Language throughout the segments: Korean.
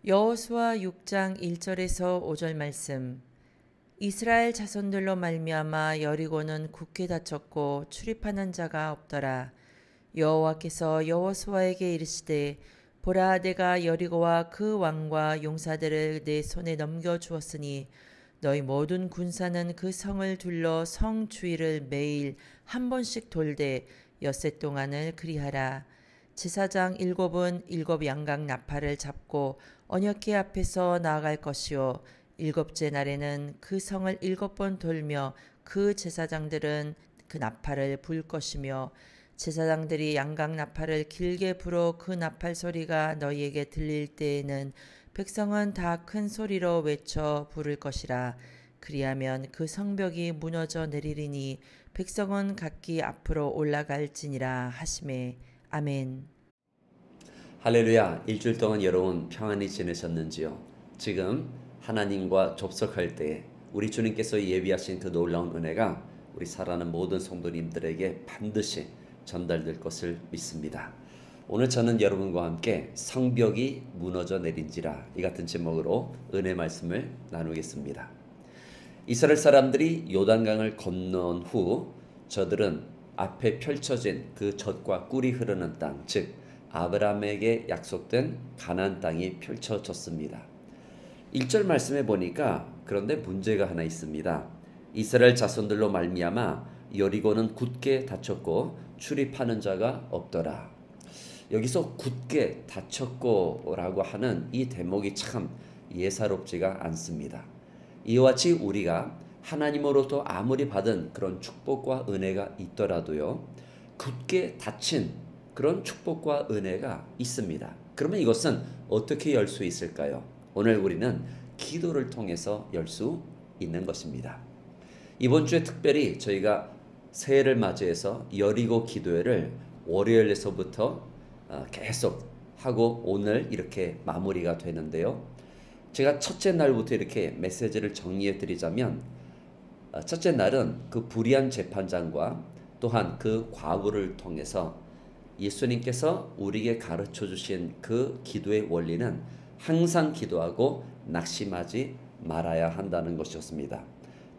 여호수아 6장 1절에서 5절 말씀. 이스라엘 자손들로 말미암아 여리고는 굳게 닫혔고 출입하는 자가 없더라. 여호와께서 여호수아에게 이르시되 보라, 내가 여리고와 그 왕과 용사들을 내 손에 넘겨 주었으니 너희 모든 군사는 그 성을 둘러 성 주위를 매일 한 번씩 돌되 엿새 동안을 그리하라. 제사장 일곱은 일곱 양각 나팔을 잡고 언약궤 앞에서 나아갈 것이요 일곱째 날에는 그 성을 일곱 번 돌며 그 제사장들은 그 나팔을 불 것이며 제사장들이 양각 나팔을 길게 불어 그 나팔 소리가 너희에게 들릴 때에는 백성은 다 큰 소리로 외쳐 부를 것이라. 그리하면 그 성벽이 무너져 내리리니 백성은 각기 앞으로 올라갈지니라 하시매. 아멘. 할렐루야. 일주일 동안 여러분 평안히 지내셨는지요? 지금 하나님과 접속할 때 우리 주님께서 예비하신 그 놀라운 은혜가 우리 사랑하는 모든 성도님들에게 반드시 전달될 것을 믿습니다. 오늘 저는 여러분과 함께 성벽이 무너져 내린지라, 이 같은 제목으로 은혜 말씀을 나누겠습니다. 이스라엘 사람들이 요단강을 건넌 후 저들은 앞에 펼쳐진 그 젖과 꿀이 흐르는 땅, 즉 아브라함에게 약속된 가나안 땅이 펼쳐졌습니다. 1절 말씀에 보니까 그런데 문제가 하나 있습니다. 이스라엘 자손들로 말미암아 여리고는 굳게 닫혔고 출입하는 자가 없더라. 여기서 굳게 닫혔고라고 하는 이 대목이 참 예사롭지가 않습니다. 이와 같이 우리가 하나님으로부터 아무리 받은 그런 축복과 은혜가 있더라도요, 굳게 닫힌 그런 축복과 은혜가 있습니다. 그러면 이것은 어떻게 열 수 있을까요? 오늘 우리는 기도를 통해서 열 수 있는 것입니다. 이번 주에 특별히 저희가 새해를 맞이해서 여리고 기도회를 월요일에서부터 계속 하고 오늘 이렇게 마무리가 되는데요. 제가 첫째 날부터 이렇게 메시지를 정리해 드리자면, 첫째 날은 그 불의한 재판장과 또한 그 과부를 통해서 예수님께서 우리에게 가르쳐 주신 그 기도의 원리는 항상 기도하고 낙심하지 말아야 한다는 것이었습니다.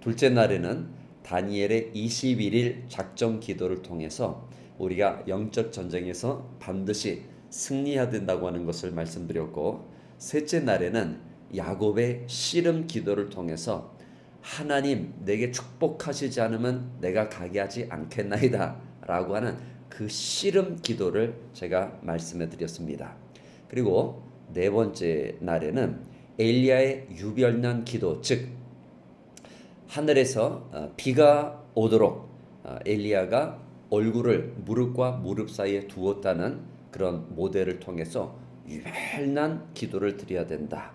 둘째 날에는 다니엘의 21일 작정 기도를 통해서 우리가 영적 전쟁에서 반드시 승리해야 된다고 하는 것을 말씀드렸고, 셋째 날에는 야곱의 씨름 기도를 통해서 하나님, 내게 축복하시지 않으면 내가 가게 하지 않겠나이다 라고 하는 그 씨름 기도를 제가 말씀해 드렸습니다. 그리고 네 번째 날에는 엘리야의 유별난 기도, 즉 하늘에서 비가 오도록 엘리야가 얼굴을 무릎과 무릎 사이에 두었다는 그런 모델을 통해서 유별난 기도를 드려야 된다.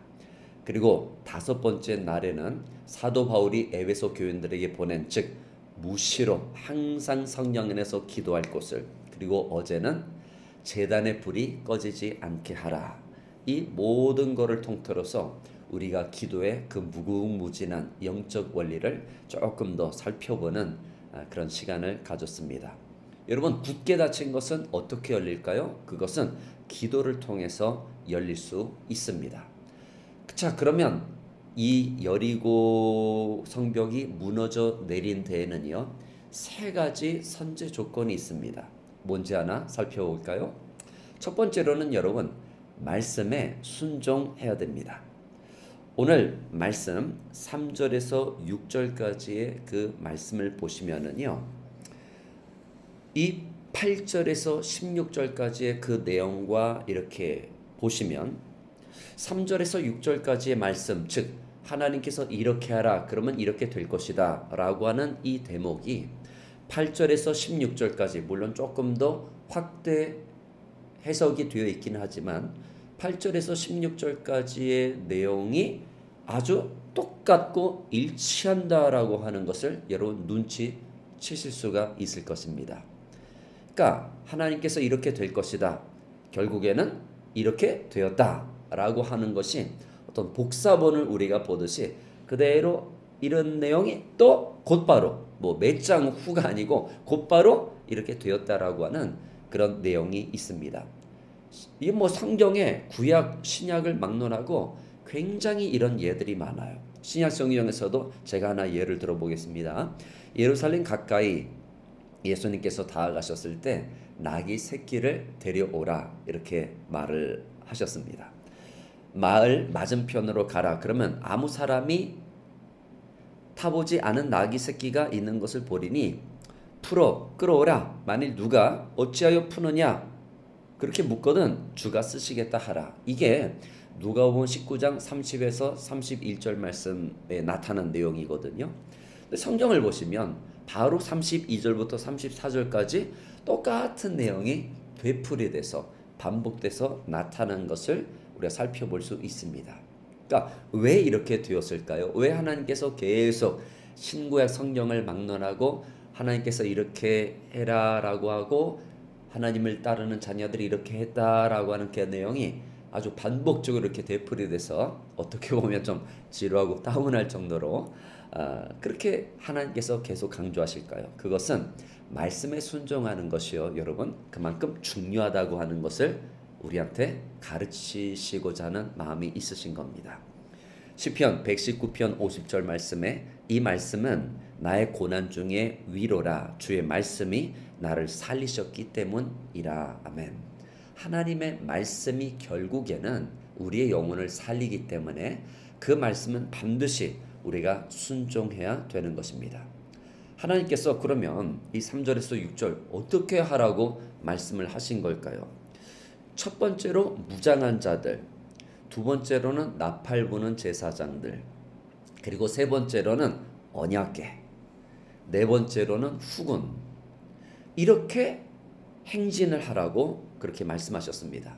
그리고 다섯 번째 날에는 사도 바울이 에베소 교인들에게 보낸, 즉 무시로 항상 성령 안에서 기도할 것을, 그리고 어제는 제단의 불이 꺼지지 않게 하라. 이 모든 것을 통틀어서 우리가 기도의 그 무궁무진한 영적 원리를 조금 더 살펴보는 그런 시간을 가졌습니다. 여러분, 굳게 닫힌 것은 어떻게 열릴까요? 그것은 기도를 통해서 열릴 수 있습니다. 자, 그러면 이 여리고 성벽이 무너져 내린 데에는요, 세 가지 선제 조건이 있습니다. 뭔지 하나 살펴볼까요? 첫 번째로는 여러분, 말씀에 순종해야 됩니다. 오늘 말씀 3절에서 6절까지의 그 말씀을 보시면은요, 이 8절에서 16절까지의 그 내용과 이렇게 보시면 3절에서 6절까지의 말씀, 즉 하나님께서 이렇게 하라, 그러면 이렇게 될 것이다 라고 하는 이 대목이 8절에서 16절까지 물론 조금 더 확대 해석이 되어 있긴 하지만 8절에서 16절까지의 내용이 아주 똑같고 일치한다라고 하는 것을 여러분 눈치채실 수가 있을 것입니다. 그러니까 하나님께서 이렇게 될 것이다, 결국에는 이렇게 되었다 라고 하는 것이 어떤 복사본을 우리가 보듯이 그대로 이런 내용이 또 곧바로 몇 장 후가 아니고 곧바로 이렇게 되었다라고 하는 그런 내용이 있습니다. 이 뭐 성경에 구약, 신약을 막론하고 굉장히 이런 예들이 많아요. 신약 성경에서도 제가 하나 예를 들어보겠습니다. 예루살렘 가까이 예수님께서 다가가셨을 때 나귀 새끼를 데려오라 이렇게 말을 하셨습니다. 마을 맞은편으로 가라. 그러면 아무 사람이 타보지 않은 나귀 새끼가 있는 것을 보리니 풀어 끌어오라. 만일 누가 어찌하여 푸느냐 그렇게 묻거든 주가 쓰시겠다 하라. 이게 누가복음 19장 30에서 31절 말씀에 나타난 내용이거든요. 근데 성경을 보시면 바로 32절부터 34절까지 똑같은 내용이 되풀이돼서 반복돼서 나타난 것을 우리가 살펴볼 수 있습니다. 그러니까 왜 이렇게 되었을까요? 왜 하나님께서 계속 신구약 성경을 막론하고 하나님께서 이렇게 해라라고 하고 하나님을 따르는 자녀들이 이렇게 했다라고 하는 그 내용이 아주 반복적으로 이렇게 되풀이돼서 어떻게 보면 좀 지루하고 다운할 정도로 그렇게 하나님께서 계속 강조하실까요? 그것은 말씀에 순종하는 것이요, 여러분 그만큼 중요하다고 하는 것을 우리한테 가르치시고자 하는 마음이 있으신 겁니다. 시편 119편 50절 말씀에 이 말씀은 나의 고난 중에 위로라. 주의 말씀이 나를 살리셨기 때문이라. 아멘. 하나님의 말씀이 결국에는 우리의 영혼을 살리기 때문에 그 말씀은 반드시 우리가 순종해야 되는 것입니다. 하나님께서 그러면 이 3절에서 6절 어떻게 하라고 말씀을 하신 걸까요? 첫 번째로 무장한 자들, 두 번째로는 나팔 부는 제사장들, 그리고 세 번째로는 언약궤, 네 번째로는 후군, 이렇게 행진을 하라고 그렇게 말씀하셨습니다.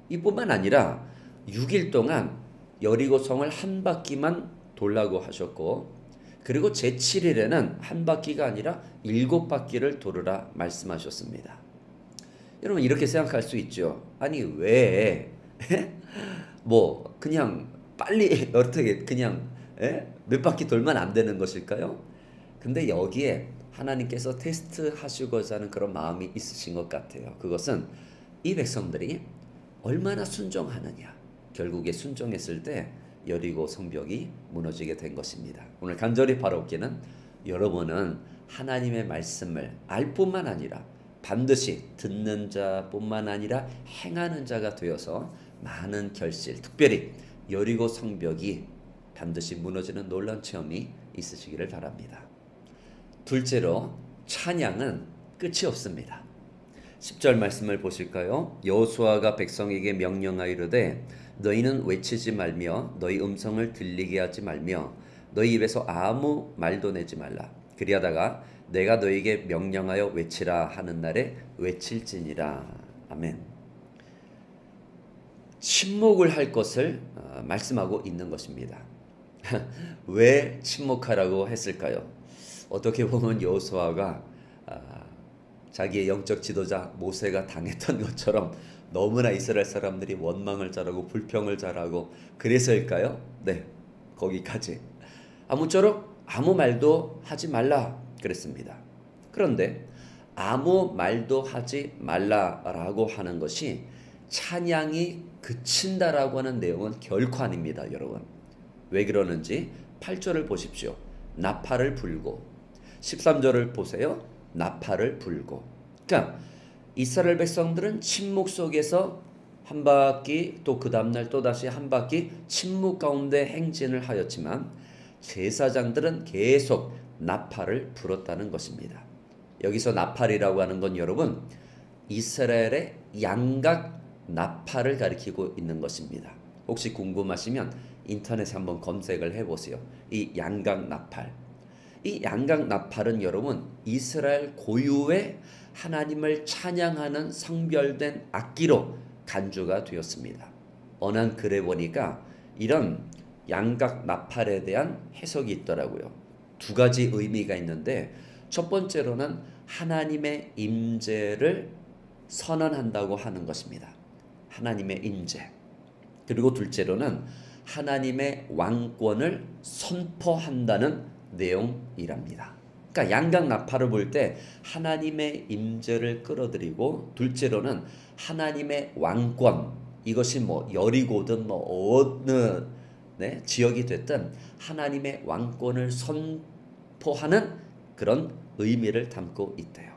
이뿐만 아니라 6일 동안 여리고성을 한 바퀴만 돌라고 하셨고, 그리고 제7일에는 한 바퀴가 아니라 7바퀴를 돌으라 말씀하셨습니다. 여러분 이렇게 생각할 수 있죠. 아니 왜 뭐 그냥 빨리 어떻게 그냥 몇 바퀴 돌면 안 되는 것일까요? 근데 여기에 하나님께서 테스트하시고자 하는 그런 마음이 있으신 것 같아요. 그것은 이 백성들이 얼마나 순종하느냐. 결국에 순종했을 때 여리고 성벽이 무너지게 된 것입니다. 오늘 간절히 바라옵기는 여러분은 하나님의 말씀을 알 뿐만 아니라 반드시 듣는 자뿐만 아니라 행하는 자가 되어서 많은 결실, 특별히 여리고 성벽이 반드시 무너지는 놀라운 체험이 있으시기를 바랍니다. 둘째로 찬양은 끝이 없습니다. 10절 말씀을 보실까요? 여호수아가 백성에게 명령하여 이르되 너희는 외치지 말며 너희 음성을 들리게 하지 말며 너희 입에서 아무 말도 내지 말라. 그리하다가 내가 너희에게 명령하여 외치라 하는 날에 외칠지니라. 아멘. 침묵을 할 것을 말씀하고 있는 것입니다. 왜 침묵하라고 했을까요? 어떻게 보면 여호수아가 자기의 영적 지도자 모세가 당했던 것처럼 너무나 이스라엘 사람들이 원망을 잘하고 불평을 잘하고 그래서일까요? 네, 거기까지. 아무쪼록 아무 말도 하지 말라 그랬습니다. 그런데 아무 말도 하지 말라라고 하는 것이 찬양이 그친다라고 하는 내용은 결코 아닙니다, 여러분. 왜 그러는지 8절을 보십시오. 나팔을 불고 13절을 보세요. 나팔을 불고. 그러니까 이스라엘 백성들은 침묵 속에서 한 바퀴 또 그 다음날 또다시 한 바퀴 침묵 가운데 행진을 하였지만 제사장들은 계속 나팔을 불었다는 것입니다. 여기서 나팔이라고 하는 건 여러분 이스라엘의 양각 나팔을 가리키고 있는 것입니다. 혹시 궁금하시면 인터넷에 한번 검색을 해보세요. 이 양각 나팔. 이 양각 나팔은 여러분 이스라엘 고유의 하나님을 찬양하는 성별된 악기로 간주가 되었습니다. 어느 글에 보니까 이런 양각 나팔에 대한 해석이 있더라고요. 두 가지 의미가 있는데 첫 번째로는 하나님의 임재를 선언한다고 하는 것입니다. 하나님의 임재. 그리고 둘째로는 하나님의 왕권을 선포한다는 내용이랍니다. 그러니까 양각 나팔을 불 때 하나님의 임재를 끌어들이고, 둘째로는 하나님의 왕권, 이것이 뭐 여리고든 뭐 어느 지역이 됐든 하나님의 왕권을 선포하는 그런 의미를 담고 있대요.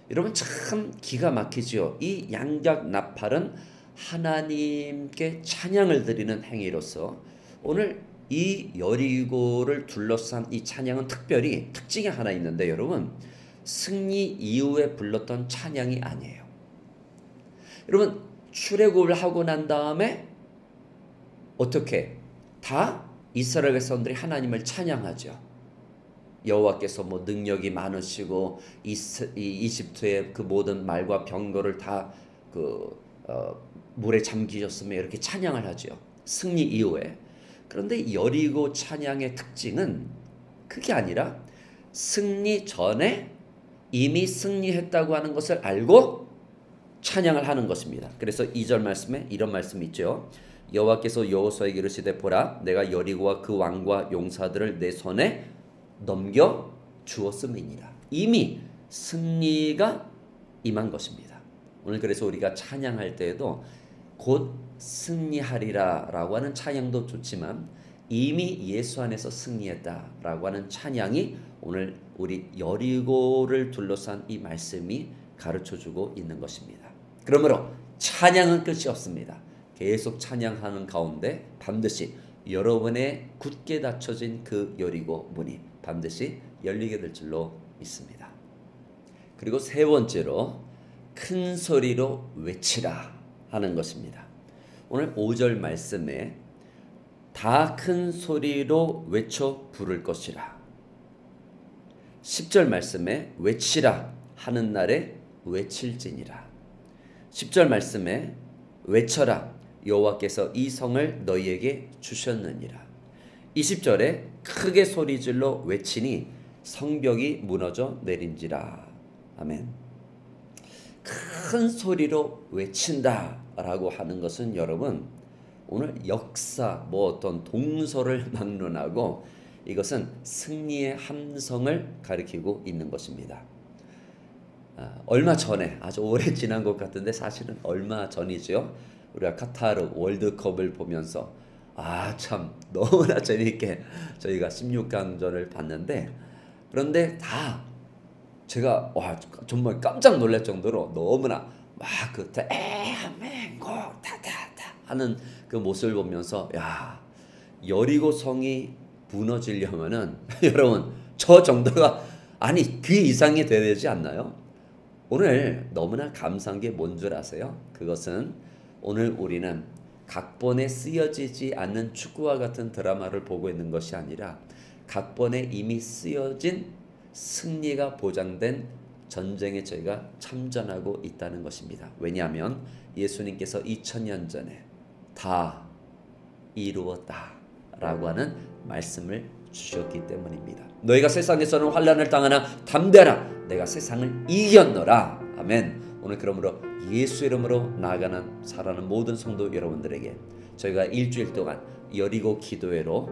여러분 참 기가 막히죠. 이 양각 나팔은 하나님께 찬양을 드리는 행위로서 오늘 이 여리고를 둘러싼 이 찬양은 특별히 특징이 하나 있는데, 여러분 승리 이후에 불렀던 찬양이 아니에요. 여러분 출애굽을 하고 난 다음에 어떻게 다 이스라엘 백성들이 하나님을 찬양하죠. 여호와께서 뭐 능력이 많으시고 이집트의 그 모든 말과 병거를 다 물에 잠기셨으며 이렇게 찬양을 하죠. 승리 이후에. 그런데 여리고 찬양의 특징은 그게 아니라 승리 전에 이미 승리했다고 하는 것을 알고 찬양을 하는 것입니다. 그래서 2절 말씀에 이런 말씀이 있죠. 여호와께서 여호수아에게 이르시되 보라 내가 여리고와 그 왕과 용사들을 내 손에 넘겨 주었음이니라. 이미 승리가 임한 것입니다. 오늘 그래서 우리가 찬양할 때에도 곧 승리하리라 라고 하는 찬양도 좋지만 이미 예수 안에서 승리했다 라고 하는 찬양이 오늘 우리 여리고를 둘러싼 이 말씀이 가르쳐주고 있는 것입니다. 그러므로 찬양은 끝이 없습니다. 계속 찬양하는 가운데 반드시 여러분의 굳게 닫혀진 그 여리고 문이 반드시 열리게 될 줄로 믿습니다. 그리고 세 번째로 큰 소리로 외치라 하는 것입니다. 오늘 5절 말씀에 다 큰 소리로 외쳐 부를 것이라. 10절 말씀에 외치라 하는 날에 외칠지니라. 10절 말씀에 외쳐라 여호와께서 이 성을 너희에게 주셨느니라. 20절에 크게 소리질러 외치니 성벽이 무너져 내린지라. 아멘. 큰 소리로 외친다 라고 하는 것은 여러분 오늘 역사 뭐 어떤 동서를 막론하고 이것은 승리의 함성을 가리키고 있는 것입니다. 얼마 전에 아주 오래 지난 것 같은데 사실은 얼마 전이죠. 우리가 카타르 월드컵을 보면서 참 너무나 재미있게 저희가 16강전을 봤는데, 그런데 다 제가 정말 깜짝 놀랄 정도로 너무나 막 그 대한민국 다다다 하는 그 모습을 보면서 여리고 성이 무너지려면은 여러분 저 정도가 아니 그 이상이 돼야 되지 않나요? 오늘 너무나 감사한 게 뭔 줄 아세요? 그것은 오늘 우리는 각본에 쓰여지지 않는 축구와 같은 드라마를 보고 있는 것이 아니라 각본에 이미 쓰여진 승리가 보장된 전쟁에 저희가 참전하고 있다는 것입니다. 왜냐하면 예수님께서 2000년 전에 다 이루었다 라고 하는 말씀을 주셨기 때문입니다. 너희가 세상에서는 환난을 당하나 담대하라 내가 세상을 이겼노라. 아멘. 오늘 그러므로 예수 이름으로 나아가는 살아가는 모든 성도 여러분들에게 저희가 일주일 동안 여리고 기도회로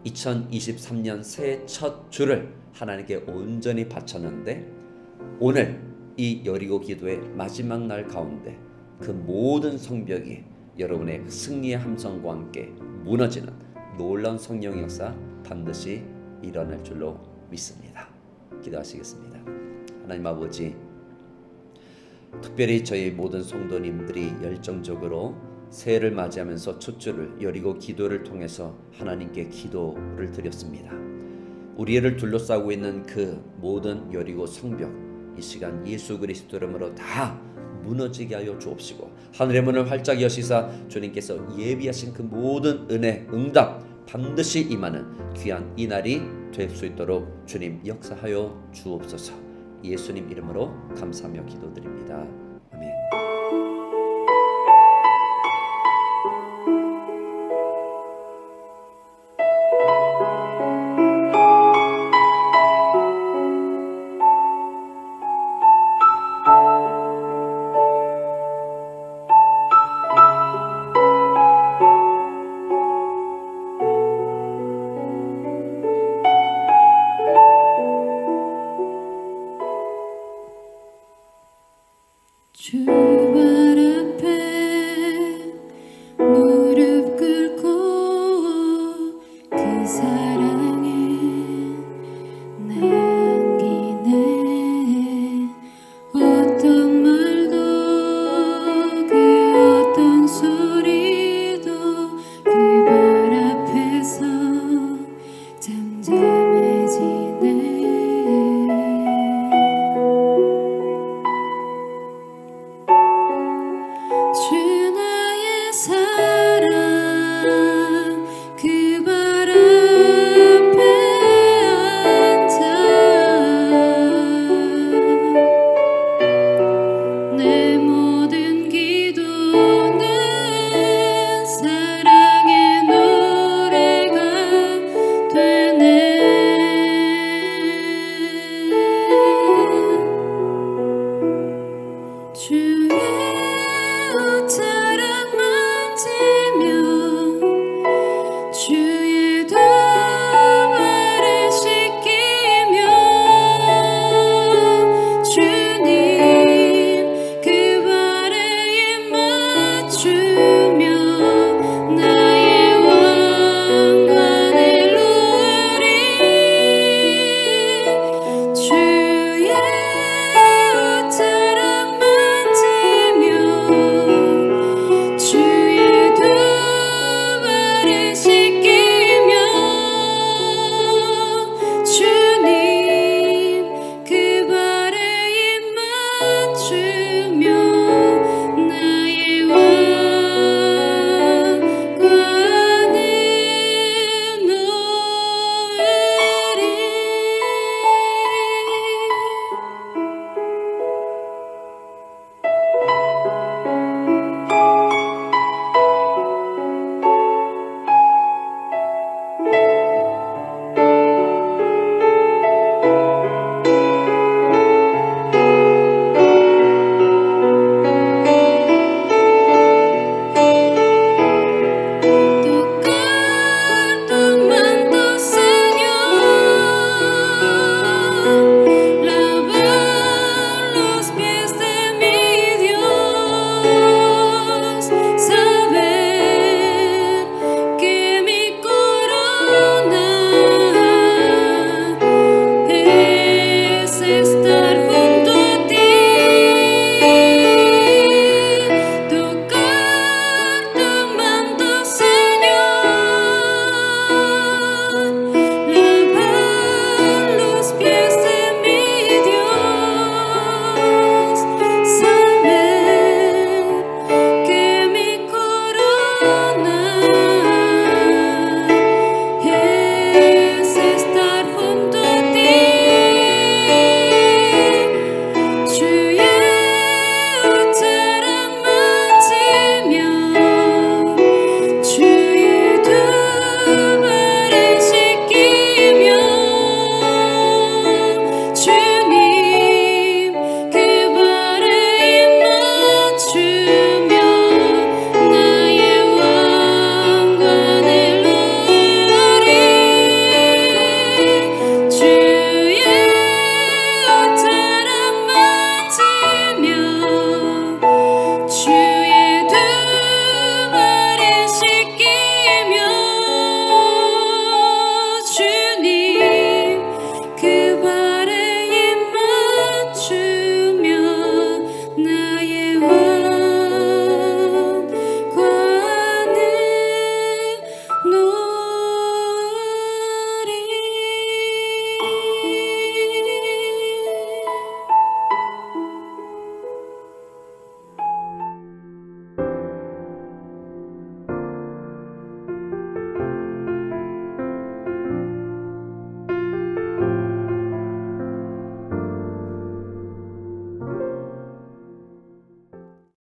2023년 새해 첫 주를 하나님께 온전히 바쳤는데, 오늘 이 여리고 기도의 마지막 날 가운데 그 모든 성벽이 여러분의 승리의 함성과 함께 무너지는 놀라운 성령 역사 반드시 일어날 줄로 믿습니다. 기도하시겠습니다. 하나님 아버지, 특별히 저희 모든 성도님들이 열정적으로 새해를 맞이하면서 첫 주를 여리고 기도를 통해서 하나님께 기도를 드렸습니다. 우리를 둘러싸고 있는 그 모든 여리고 성벽 이 시간 예수 그리스도 이름으로 다 무너지게 하여 주옵시고, 하늘의 문을 활짝 여시사 주님께서 예비하신 그 모든 은혜 응답 반드시 임하는 귀한 이 날이 될 수 있도록 주님 역사하여 주옵소서. 예수님 이름으로 감사하며 기도드립니다. 아멘. 사랑